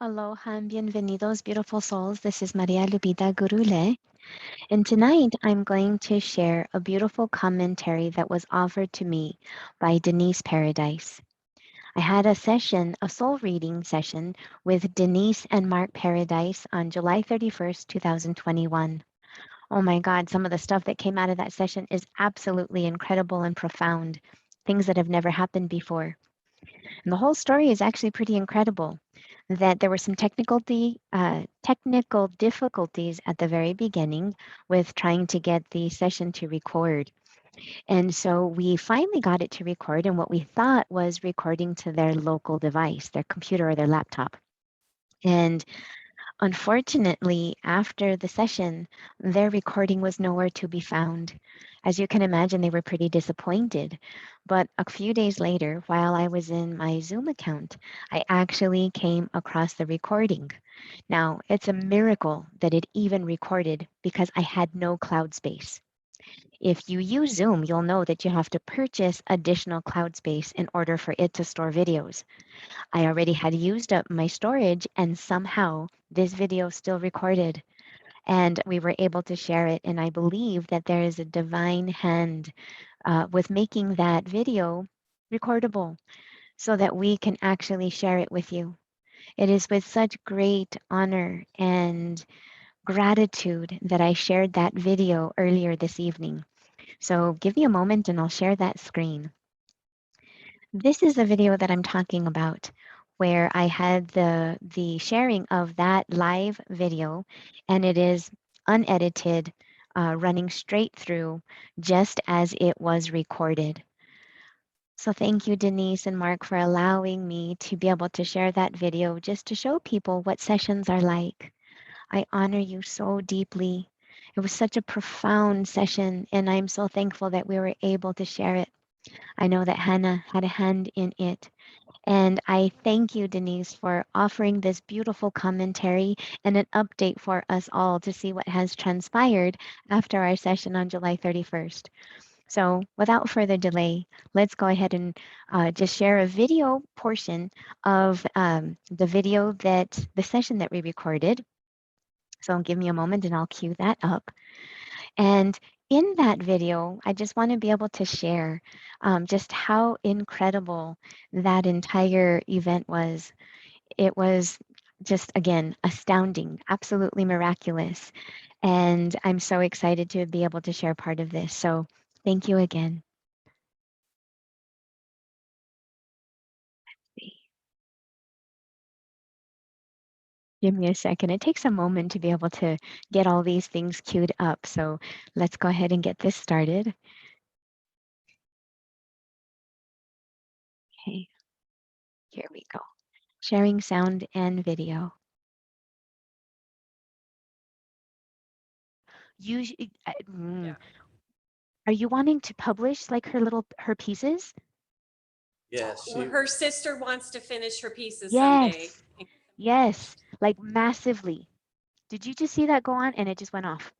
Aloha and bienvenidos, beautiful souls. This is Maria Lupita Gurule. And tonight I'm going to share a beautiful commentary that was offered to me by Denise Paradise. I had a session, a soul reading session with Denise and Mark Paradise on July 31st, 2021. Oh my God, some of the stuff that came out of that session is absolutely incredible and profound, things that have never happened before. And the whole story is actually pretty incredible. That there were some technical difficulties at the very beginning with trying to get the session to record. And so we finally got it to record in what we thought was recording to their local device, their computer or their laptop. And unfortunately, after the session, their recording was nowhere to be found. As you can imagine, they were pretty disappointed. But a few days later, while I was in my Zoom account, I actually came across the recording. Now, it's a miracle that it even recorded because I had no cloud space. If you use Zoom, you'll know that you have to purchase additional cloud space in order for it to store videos. I already had used up my storage and somehow this video still recorded and we were able to share it. And I believe that there is a divine hand with making that video recordable so that we can actually share it with you. It is with such great honor and gratitude that I shared that video earlier this evening. So give me a moment and I'll share that screen. This is the video that I'm talking about where I had the sharing of that live video and it is unedited, running straight through just as it was recorded. So thank you, Denise and Mark, for allowing me to be able to share that video just to show people what sessions are like. I honor you so deeply. It was such a profound session, and I'm so thankful that we were able to share it. I know that Hannah had a hand in it. And I thank you, Denise, for offering this beautiful commentary and an update for us all to see what has transpired after our session on July 31st. So without further delay, let's go ahead and just share a video portion of the video that the session that we recorded. So give me a moment and I'll cue that up. And in that video, I just want to be able to share just how incredible that entire event was. It was just, again, astounding, absolutely miraculous. And I'm so excited to be able to share part of this. So thank you again. Give me a second. It takes a moment to be able to get all these things queued up. So let's go ahead and get this started. Okay, here we go. Sharing sound and video. Yeah. Are you wanting to publish like her pieces? Yes. Well, her sister wants to finish her pieces someday. Yes. Yes, like massively. Did you just see that go on and it just went off?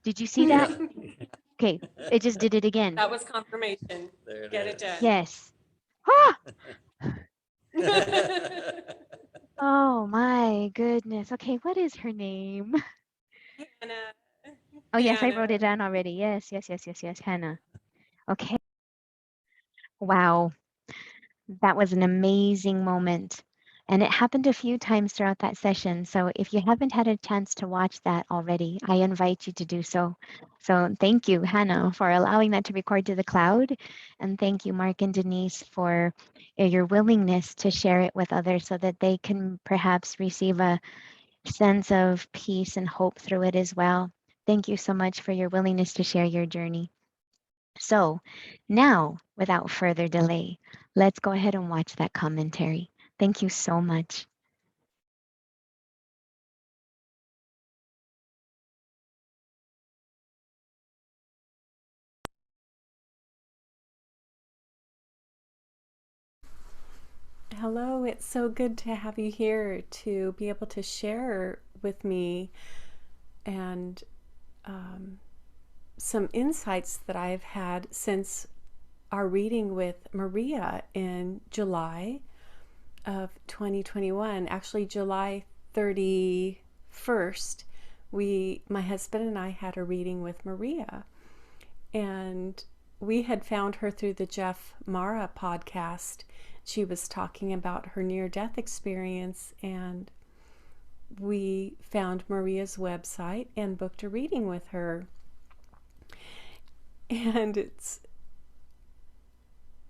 Did you see that? Okay, it just did it again. That was confirmation. There it Get is. It done. Yes. Ah! Oh my goodness. Okay, what is her name? Hannah. Oh yes, I Hannah. wrote it down already. Yes, Hannah. Okay. Wow. That was an amazing moment. And it happened a few times throughout that session. So if you haven't had a chance to watch that already, I invite you to do so. So thank you, Hannah, for allowing that to record to the cloud. And thank you, Mark and Denise, for your willingness to share it with others so that they can perhaps receive a sense of peace and hope through it as well. Thank you so much for your willingness to share your journey. So now, without further delay, let's go ahead and watch that commentary. Thank you so much. Hello, it's so good to have you here to be able to share with me and some insights that I've had since our reading with Maria in July. of 2021, actually July 31st, my husband and I had a reading with Maria, and we had found her through the Jeff Mara podcast. She was talking about her near-death experience, and we found Maria's website and booked a reading with her. And it's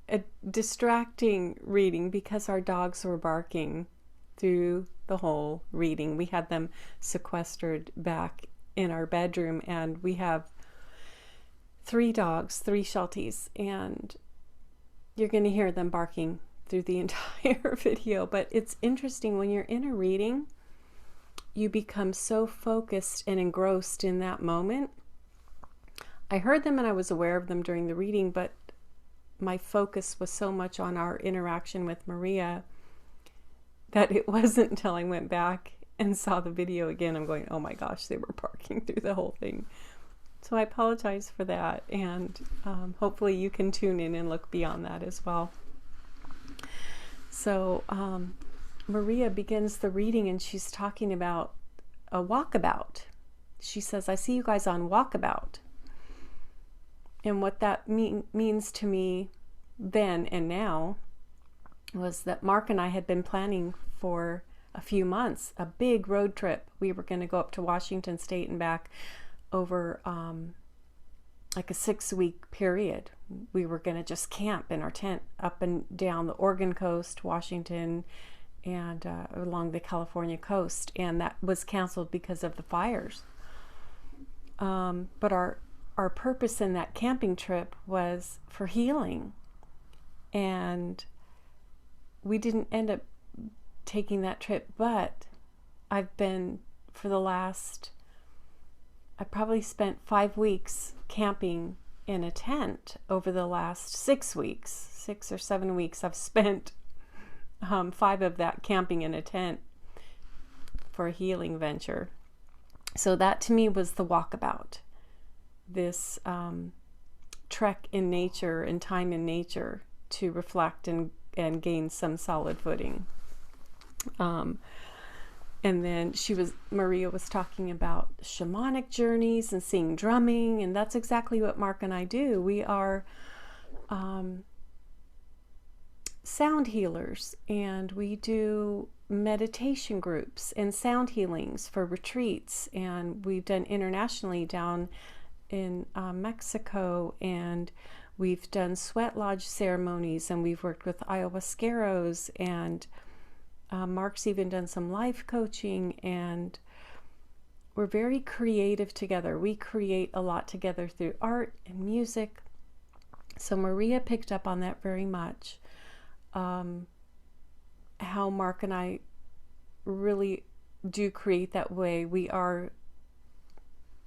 a distracting reading because our dogs were barking through the whole reading. We had them sequestered back in our bedroom, and we have 3 dogs, 3 Shelties, and you're going to hear them barking through the entire video. But it's interesting, when you're in a reading, you become so focused and engrossed in that moment. I heard them and I was aware of them during the reading, but my focus was so much on our interaction with Maria that it wasn't until I went back and saw the video again, I'm going, oh my gosh, they were barking through the whole thing. So I apologize for that, and hopefully you can tune in and look beyond that as well. So Maria begins the reading and she's talking about a walkabout. She says, I see you guys on walkabout. And what that means to me then and now was that Mark and I had been planning for a few months a big road trip. We were going to go up to Washington State and back over like a 6-week period. We were going to just camp in our tent up and down the Oregon coast, Washington, and along the California coast. And that was canceled because of the fires. But our purpose in that camping trip was for healing. And we didn't end up taking that trip, but I probably spent 5 weeks camping in a tent over the last 6 weeks. 6 or 7 weeks I've spent 5 of that camping in a tent for a healing venture. So that to me was the walkabout. This trek in nature and time in nature to reflect and gain some solid footing. And then Maria was talking about shamanic journeys and seeing drumming, and that's exactly what Mark and I do. We are sound healers, and we do meditation groups and sound healings for retreats, and we've done internationally down in Mexico, and we've done sweat lodge ceremonies, and we've worked with ayahuasqueros, and Mark's even done some life coaching, and we're very creative together. We create a lot together through art and music. So Maria picked up on that very much, how Mark and I really do create that way. We are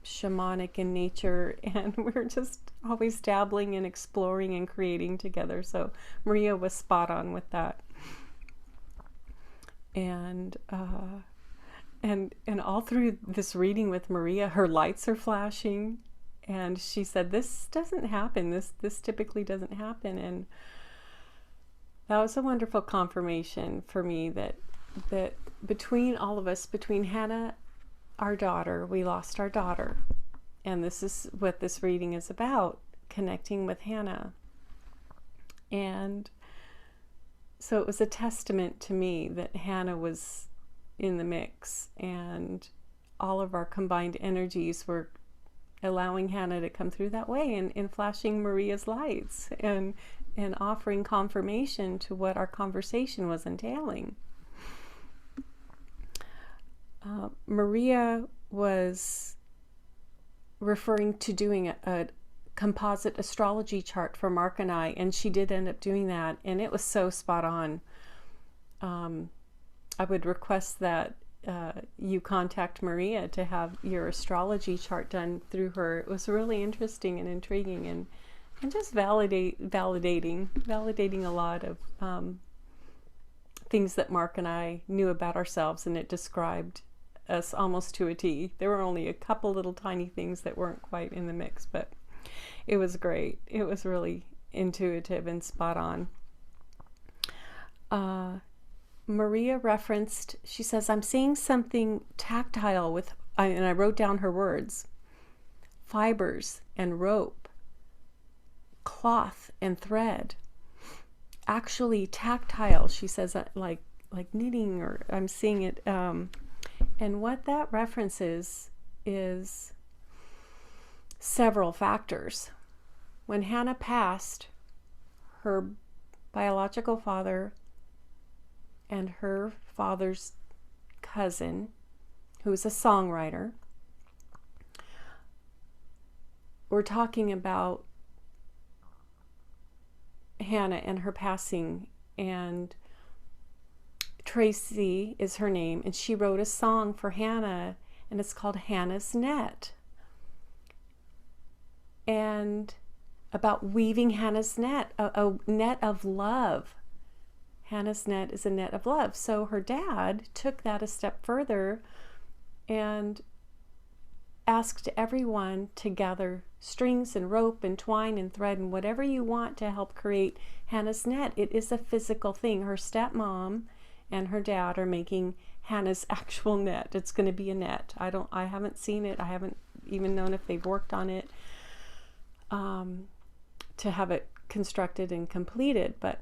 shamanic in nature, and we're just always dabbling and exploring and creating together. So Maria was spot on with that. And all through this reading with Maria, her lights are flashing, and she said, this doesn't happen. This typically doesn't happen. And that was a wonderful confirmation for me that between all of us, between Hannah, our daughter, we lost our daughter, and this is what this reading is about, connecting with Hannah. And so it was a testament to me that Hannah was in the mix, and all of our combined energies were allowing Hannah to come through that way, and in flashing Maria's lights and offering confirmation to what our conversation was entailing. Maria was referring to doing a composite astrology chart for Mark and I, and she did end up doing that, and it was so spot on. I would request that you contact Maria to have your astrology chart done through her. It was really interesting and intriguing, and just validating a lot of things that Mark and I knew about ourselves, and it described us almost to a T. There were only a couple little tiny things that weren't quite in the mix, but it was great. It was really intuitive and spot on. Maria referenced, she says, I'm seeing something tactile with, and I wrote down her words, fibers and rope, cloth and thread. Actually tactile, she says, like knitting, or I'm seeing it. And what that references is several factors. When Hannah passed, her biological father and her father's cousin, who is a songwriter, were talking about Hannah and her passing, and Tracy is her name, and she wrote a song for Hannah, and it's called Hannah's Net, and about weaving Hannah's net, a net of love. Hannah's net is a net of love. So her dad took that a step further and asked everyone to gather strings and rope and twine and thread and whatever you want to help create Hannah's net. It is a physical thing. Her stepmom and her dad are making Hannah's actual net. It's going to be a net. I haven't seen it. I haven't even known if they've worked on it to have it constructed and completed, but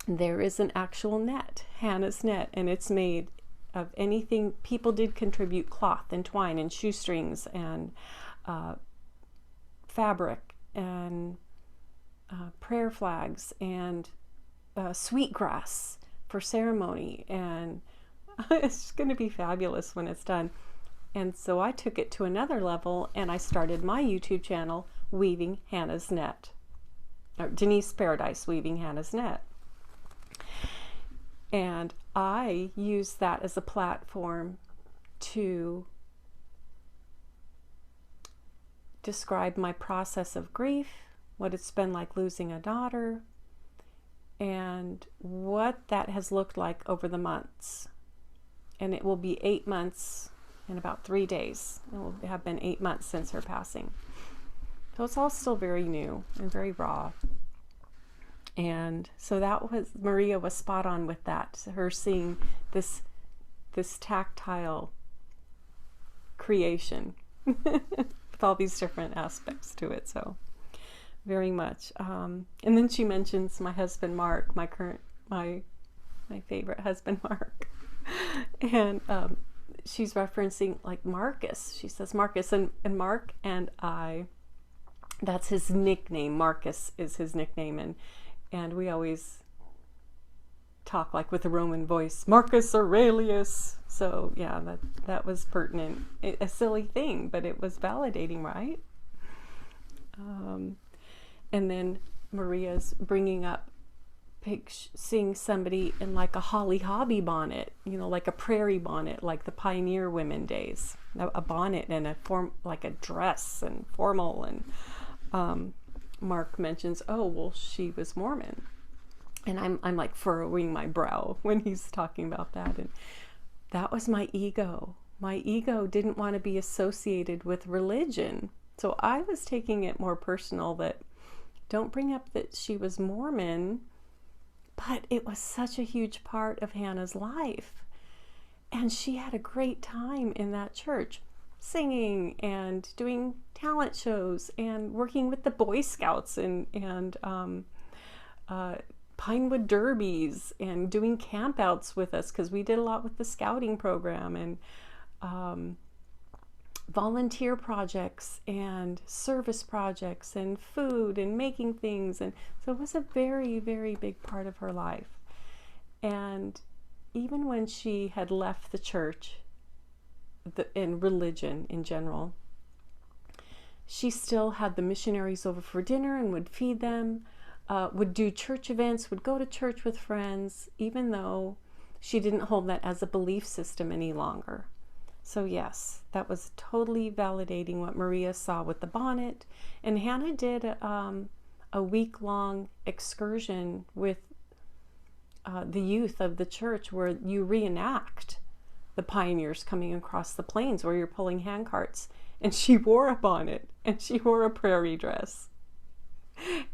there is an actual net, Hannah's net, and it's made of anything. People did contribute cloth and twine and shoestrings and fabric and prayer flags and sweetgrass for ceremony, and it's going to be fabulous when it's done. And so I took it to another level, and I started my YouTube channel, Weaving Hannah's Net, or Denise Paradise Weaving Hannah's Net. And I use that as a platform to describe my process of grief, what it's been like losing a daughter, and what that has looked like over the months. And it will be 8 months in about 3 days. It will have been 8 months since her passing. So it's all still very new and very raw. And so that was, Maria was spot on with that. Her seeing this tactile creation with all these different aspects to it. So very much. And then she mentions my husband Mark, my favorite husband Mark, and she's referencing like Marcus. She says Marcus, and Mark and I. That's his nickname. Marcus is his nickname, and we always talk like with a Roman voice, Marcus Aurelius. So yeah, that was pertinent. A silly thing, but it was validating, right? And then Maria's bringing up seeing somebody in like a holly hobby bonnet, like a prairie bonnet, like the pioneer women days, a bonnet and like a dress and formal. And Mark mentions, oh, well, she was Mormon. And I'm like furrowing my brow when he's talking about that. And that was my ego. My ego didn't want to be associated with religion. So I was taking it more personal, that don't bring up that she was Mormon, but it was such a huge part of Hannah's life. And she had a great time in that church, singing and doing talent shows and working with the Boy Scouts and Pinewood Derbies and doing campouts with us, because we did a lot with the scouting program, and volunteer projects and service projects and food and making things. And so it was a very, very big part of her life. And even when she had left the church and religion in general, she still had the missionaries over for dinner and would feed them, would do church events, would go to church with friends, even though she didn't hold that as a belief system any longer. So yes, that was totally validating what Maria saw with the bonnet. And Hannah did a week-long excursion with the youth of the church, where you reenact the pioneers coming across the plains, where you're pulling hand carts. And she wore a bonnet, and she wore a prairie dress.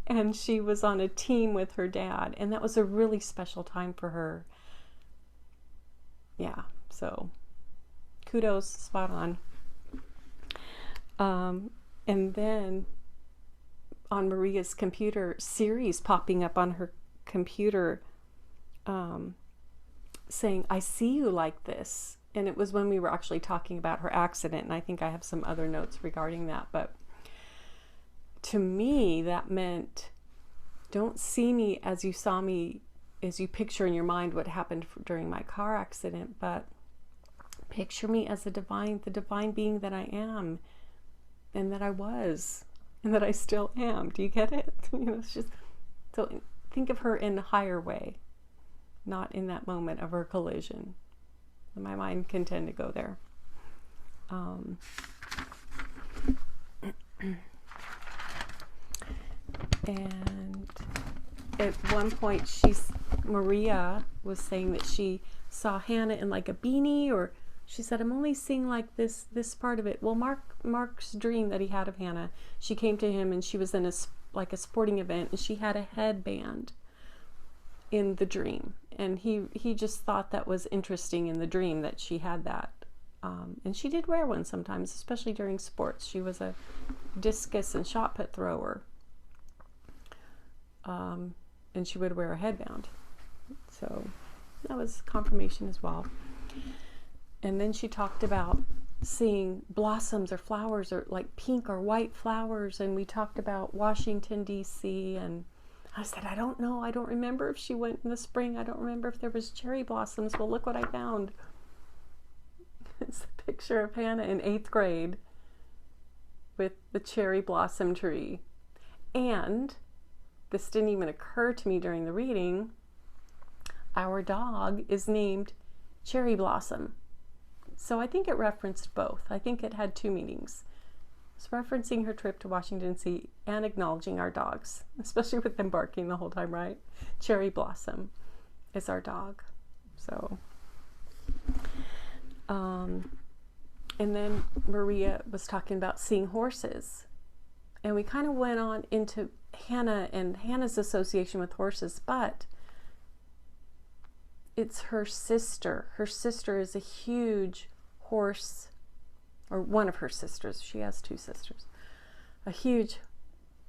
And she was on a team with her dad, and that was a really special time for her. yeah, so kudos, spot on. And then on Maria's computer, Siri's popping up on her computer, saying, I see you like this. And it was when we were actually talking about her accident, and I think I have some other notes regarding that. But to me, that meant, don't see me as you saw me, as you picture in your mind what happened during my car accident, but picture me as the divine being that I am, and that I was, and that I still am. Do you get it? It's just, so think of her in a higher way, not in that moment of her collision. My mind can tend to go there. And at one point, Maria was saying that she saw Hannah in like a beanie, or she said, I'm only seeing like this part of it. Well, Mark's dream that he had of Hannah, she came to him and she was in a sporting event, and she had a headband in the dream, and he just thought that was interesting in the dream that she had that, and she did wear one sometimes, especially during sports. She was a discus and shot put thrower, and she would wear a headband, so that was confirmation as well. And then she talked about seeing blossoms or flowers, or like pink or white flowers, and we talked about Washington, D.C., and I said, I don't know. I don't remember if she went in the spring. I don't remember if there was cherry blossoms. Well, look what I found. It's a picture of Hannah in 8th grade with the cherry blossom tree. And this didn't even occur to me during the reading. Our dog is named Cherry Blossom. So I think it referenced both. I think it had two meanings. It's referencing her trip to Washington, D.C. and acknowledging our dogs, especially with them barking the whole time, right? Cherry Blossom is our dog. So, and then Maria was talking about seeing horses. And we kind of went on into Hannah and Hannah's association with horses, but it's her sister. Her sister is a huge horse, or one of her sisters. She has two sisters. A huge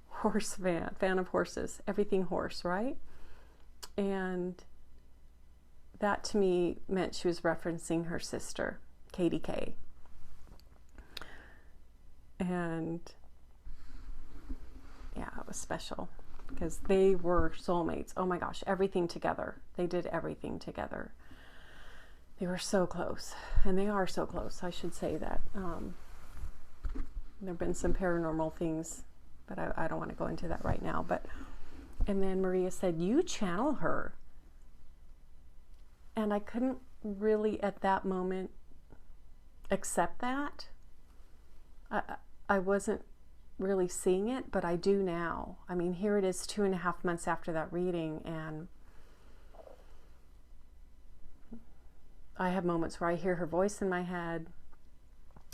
horse fan of horses, everything horse, right? And that to me meant she was referencing her sister, Katie K. And yeah, it was special because they were soulmates. Oh my gosh, everything together. They did everything together. They were so close, and they are so close. I should say that. There have been some paranormal things, but I don't want to go into that right now. And then Maria said, you channel her. And I couldn't really at that moment accept that. I wasn't really seeing it, but I do now. I mean, here it is 2.5 months after that reading, and I have moments where I hear her voice in my head.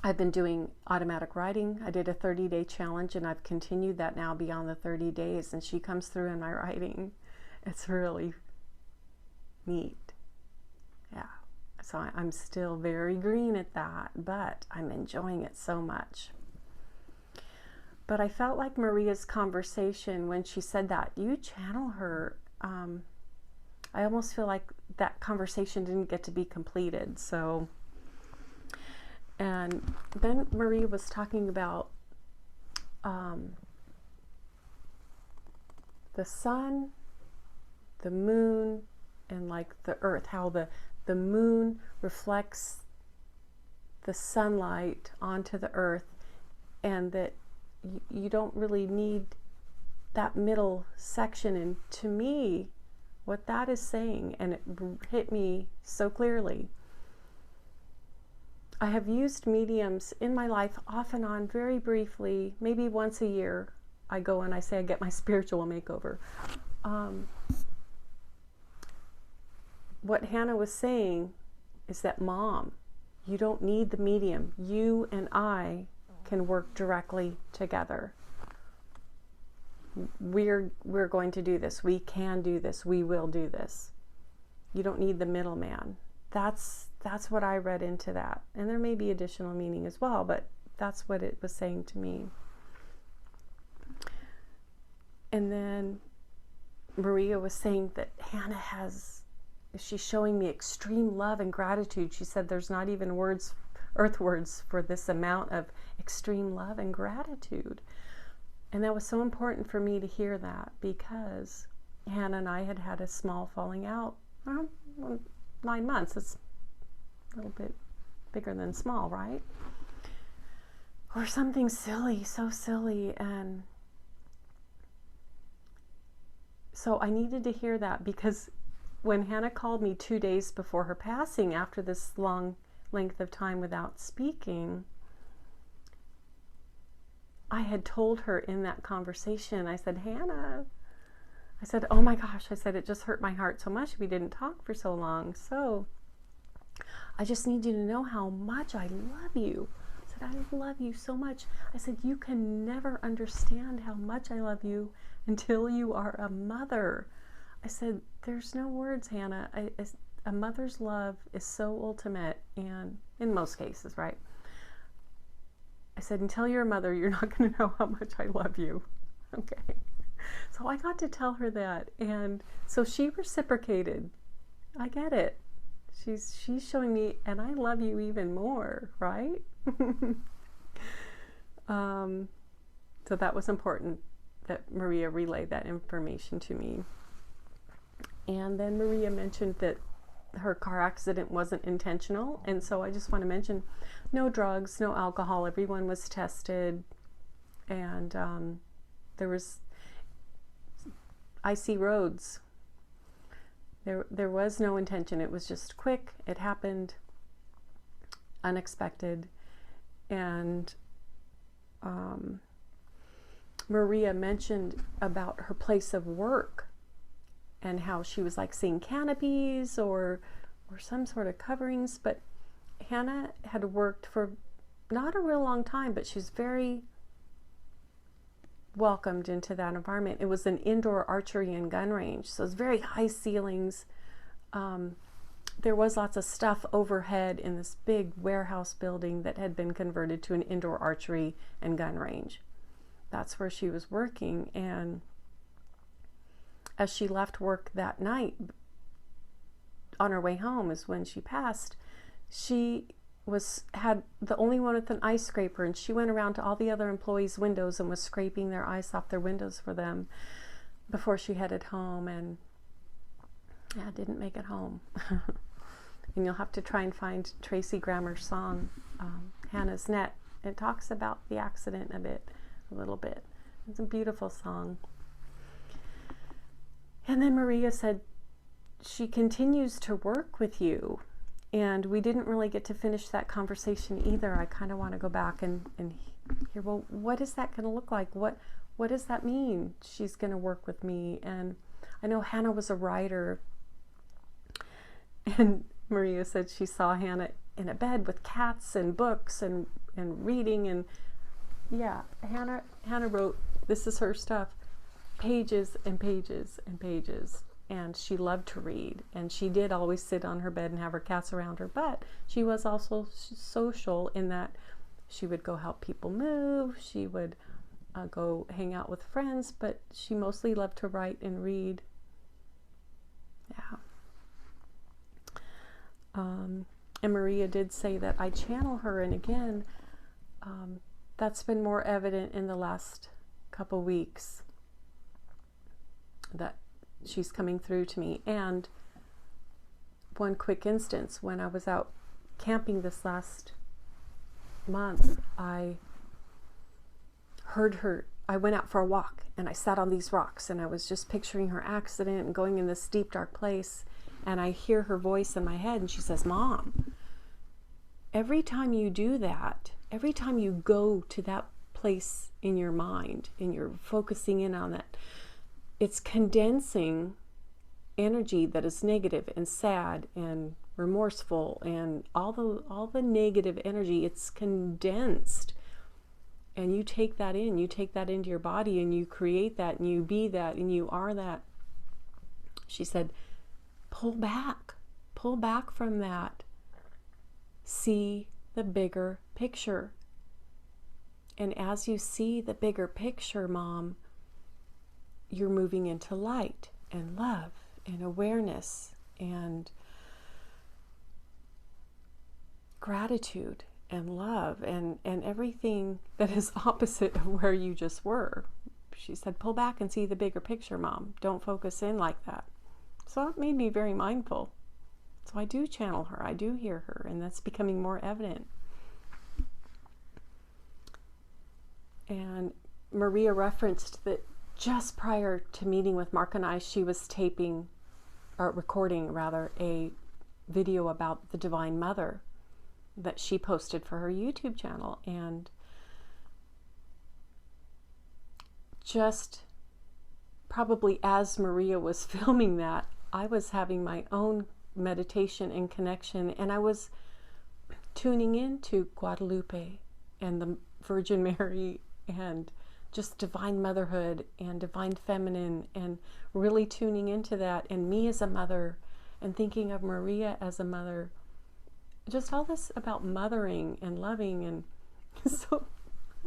I've been doing automatic writing. I did a 30-day challenge, and I've continued that now beyond the 30 days, and she comes through in my writing. It's really neat. Yeah. So I'm still very green at that, but I'm enjoying it so much. But I felt like Maria's conversation when she said that, you channel her, I almost feel like that conversation didn't get to be completed. So, and then Maria was talking about the sun, the moon, and like the earth, how the moon reflects the sunlight onto the earth, and that you don't really need that middle section. And to me, what that is saying, and it hit me so clearly, I have used mediums in my life off and on, very briefly, maybe once a year. I go and I say I get my spiritual makeover. What Hannah was saying is that, Mom, you don't need the medium. You and I can work directly together. We're going to do this. We can do this. We will do this. You don't need the middleman. That's that's what I read into that. And there may be additional meaning as well, but that's what it was saying to me. And then Maria was saying that Hannah she's showing me extreme love and gratitude. She said there's not even earth words for this amount of extreme love and gratitude. And that was so important for me to hear that, because Hannah and I had had a small falling out. 9 months. It's a little bit bigger than small, right? Or something silly, so silly. And so I needed to hear that, because when Hannah called me 2 days before her passing, after this long length of time without speaking, I had told her in that conversation, I said, Hannah, I said, oh my gosh, I said, it just hurt my heart so much we didn't talk for so long. So I just need you to know how much I love you. I said, I love you so much. I said, you can never understand how much I love you until you are a mother. I said, there's no words, Hannah. A mother's love is so ultimate, and in most cases, right? I said, until you're a mother, you're not going to know how much I love you. Okay. So I got to tell her that, and so she reciprocated. I get it. She's showing me, and I love you even more, right? So that was important that Maria relayed that information to me. And then Maria mentioned that her car accident wasn't intentional, and so I just want to mention, no drugs, no alcohol, everyone was tested, and there was icy roads. There was no intention. It was just quick. It happened, unexpected. And Maria mentioned about her place of work and how she was like seeing canopies or some sort of coverings. But Hannah had worked for not a real long time, but she's very welcomed into that environment. It was an indoor archery and gun range, so it was very high ceilings. There was lots of stuff overhead in this big warehouse building that had been converted to an indoor archery and gun range. That's where she was working, and as she left work that night, on her way home is when she passed. She had the only one with an ice scraper, and she went around to all the other employees' windows and was scraping their ice off their windows for them before she headed home, and didn't make it home. And you'll have to try and find Tracy Grammer's song, Hannah's Net. It talks about the accident a little bit. It's a beautiful song. And then Maria said, she continues to work with you. And we didn't really get to finish that conversation either. I kind of want to go back and hear, well, what is that going to look like? What does that mean? She's going to work with me. And I know Hannah was a writer. And Maria said she saw Hannah in a bed with cats and books and reading. And yeah, Hannah wrote, this is her stuff, pages and pages and pages. And she loved to read, and she did always sit on her bed and have her cats around her, but she was also social in that she would go help people move, she would go hang out with friends, but she mostly loved to write and read. Yeah. And Maria did say that I channel her, and again, that's been more evident in the last couple weeks, that she's coming through to me. And one quick instance, when I was out camping this last month, I heard her. I went out for a walk and I sat on these rocks, and I was just picturing her accident and going in this deep dark place, and I hear her voice in my head, and she says, Mom, every time you do that, every time you go to that place in your mind and you're focusing in on that, it's condensing energy that is negative and sad and remorseful and all the negative energy. It's condensed, and you take that into your body, and you create that, and you be that, and you are that. She said, pull back from that. see the bigger picture. And as you see the bigger picture, Mom, you're moving into light and love and awareness and gratitude and love and everything that is opposite of where you just were. She said, pull back and see the bigger picture, Mom. Don't focus in like that. So it made me very mindful. So I do channel her. I do hear her, and that's becoming more evident. And Maria referenced that just prior to meeting with Mark and I, she was recording a video about the Divine Mother that she posted for her YouTube channel. And just probably as Maria was filming that, I was having my own meditation and connection, and I was tuning into Guadalupe and the Virgin Mary and just divine motherhood and divine feminine, and really tuning into that, and me as a mother, and thinking of Maria as a mother, just all this about mothering and loving. And so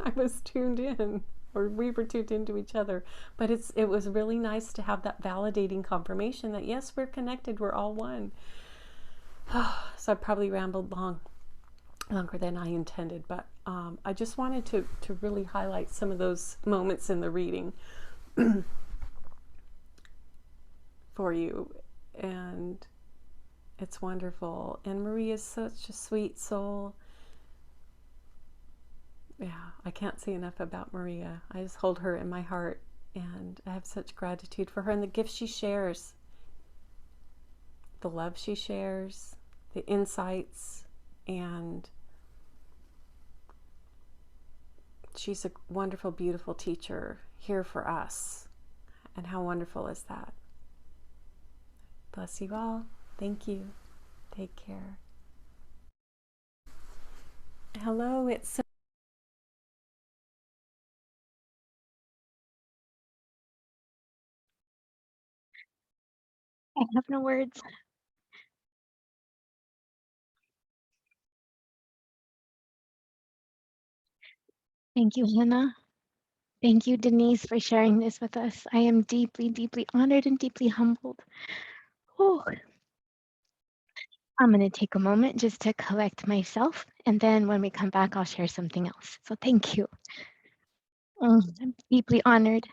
I was tuned in, or we were tuned into each other. But it was really nice to have that validating confirmation that yes, we're connected, we're all one. So I probably rambled longer than I intended, but I just wanted to really highlight some of those moments in the reading for you. And it's wonderful. And Maria's such a sweet soul. Yeah, I can't say enough about Maria. I just hold her in my heart, and I have such gratitude for her and the gifts she shares, the love she shares, the insights, and she's a wonderful, beautiful teacher here for us. And how wonderful is that? Bless you all. Thank you. Take care. Hello, it's I have no words. Thank you, Hannah. Thank you, Denise, for sharing this with us. I am deeply, deeply honored and deeply humbled. Oh, I'm going to take a moment just to collect myself, and then when we come back, I'll share something else. So thank you. I'm deeply honored.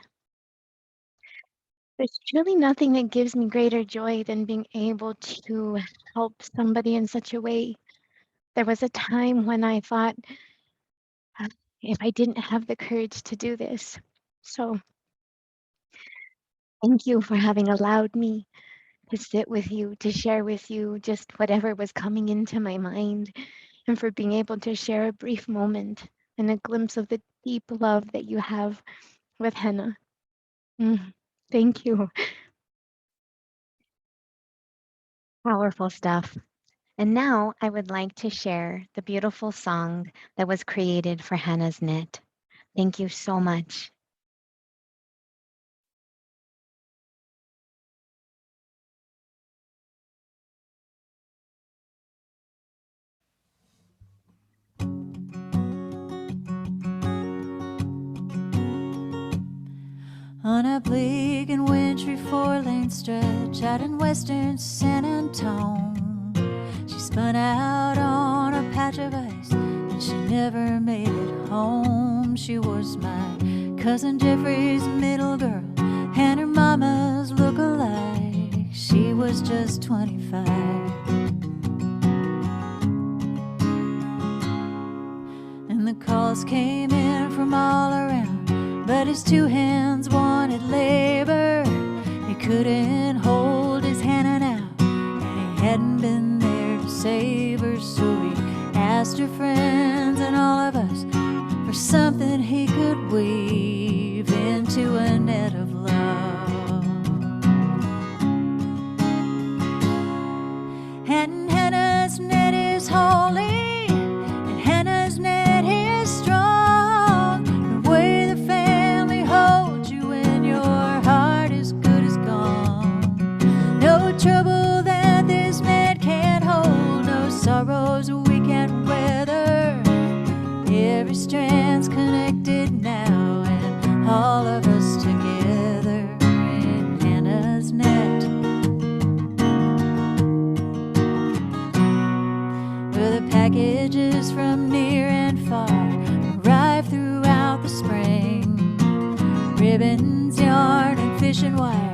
There's really nothing that gives me greater joy than being able to help somebody in such a way. There was a time when I thought, if I didn't have the courage to do this. So thank you for having allowed me to sit with you, to share with you just whatever was coming into my mind, and for being able to share a brief moment and a glimpse of the deep love that you have with Henna. Thank you. Powerful stuff. And now I would like to share the beautiful song that was created for Hannah's Knit. Thank you so much. On a bleak and wintry four-lane stretch out in western San Antone, she spun out on a patch of ice and she never made it home. She was my cousin Jeffrey's middle girl and her mama's look-alike. She was just 25. And the calls came in from all around, but his two hands wanted labor. He couldn't hold his hand out, and he hadn't been there to save her. So he asked her friends and all of us for something he could weave into a net of love. And Hannah's net is holy, and Hannah's net is strong. The way the family holds you when your heart is good is gone. No trouble that this net can't hold, no sorrows we can't villages from near and far arrive throughout the spring. Ribbons, yarn, and fishing wire,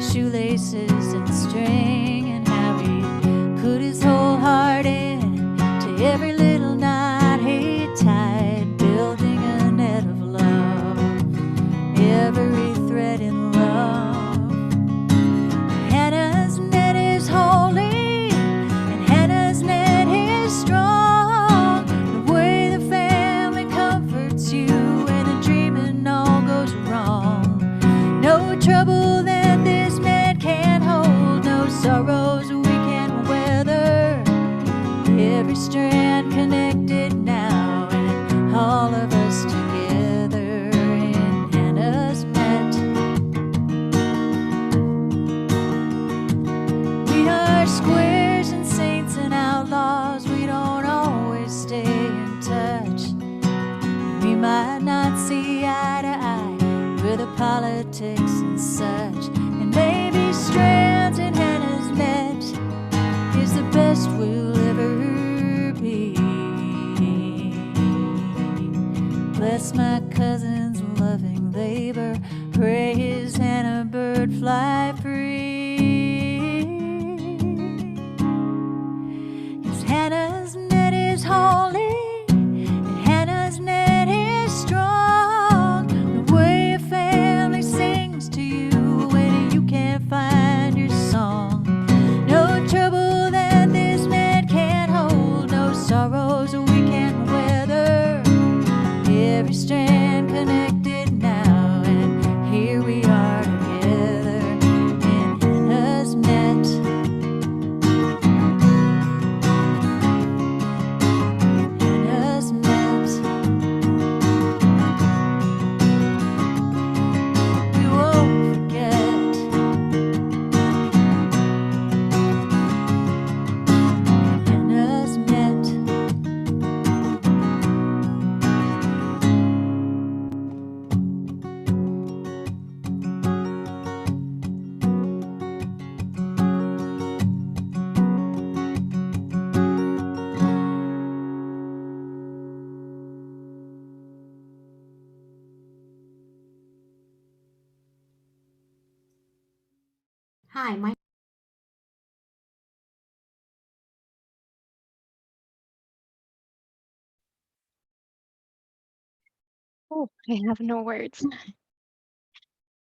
shoelaces and string, and how he put his whole heart in to every little knot he tied, building a net of love, every thread in love. Hannah's net is holy, and Hannah's net is strong. The way the family comforts you when the dreaming all goes wrong. No trouble that this net can't hold, no sorrows we can weather. Every strand connected now, and all of us together in Hannah's net. We are squares and saints and outlaws, we don't always stay in touch. We might not see eye to eye with the politics and such, and maybe strands in Hannah's net is the best we'll ever be. Bless my cousin's loving labor, pray his Hannah bird fly free. 'Cause Hannah's net is holy, and Hannah's net is strong. The way a family sings to you when you can't find your song. No trouble that this net can't hold, no sorrows we can't weather. Every strand connected now, and here we are together in Hannah's net. Hannah's net. We won't forget. Hannah's net. Hi, my Oh, I have no words.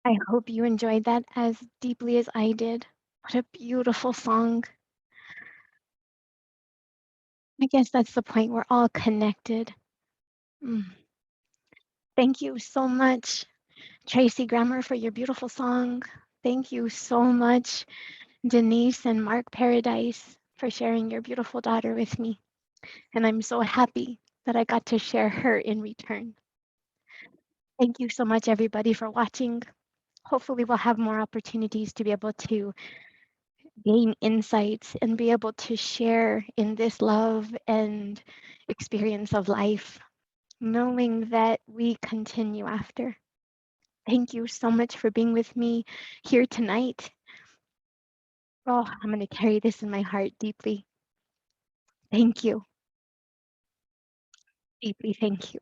I hope you enjoyed that as deeply as I did. What a beautiful song. I guess that's the point. We're all connected. Mm. Thank you so much, Tracy Grammer, for your beautiful song. Thank you so much, Denise and Mark Paradise, for sharing your beautiful daughter with me. And I'm so happy that I got to share her in return. Thank you so much, everybody, for watching. Hopefully, we'll have more opportunities to be able to gain insights and be able to share in this love and experience of life, knowing that we continue after. Thank you so much for being with me here tonight. Oh, I'm going to carry this in my heart deeply. Thank you. Deeply, thank you.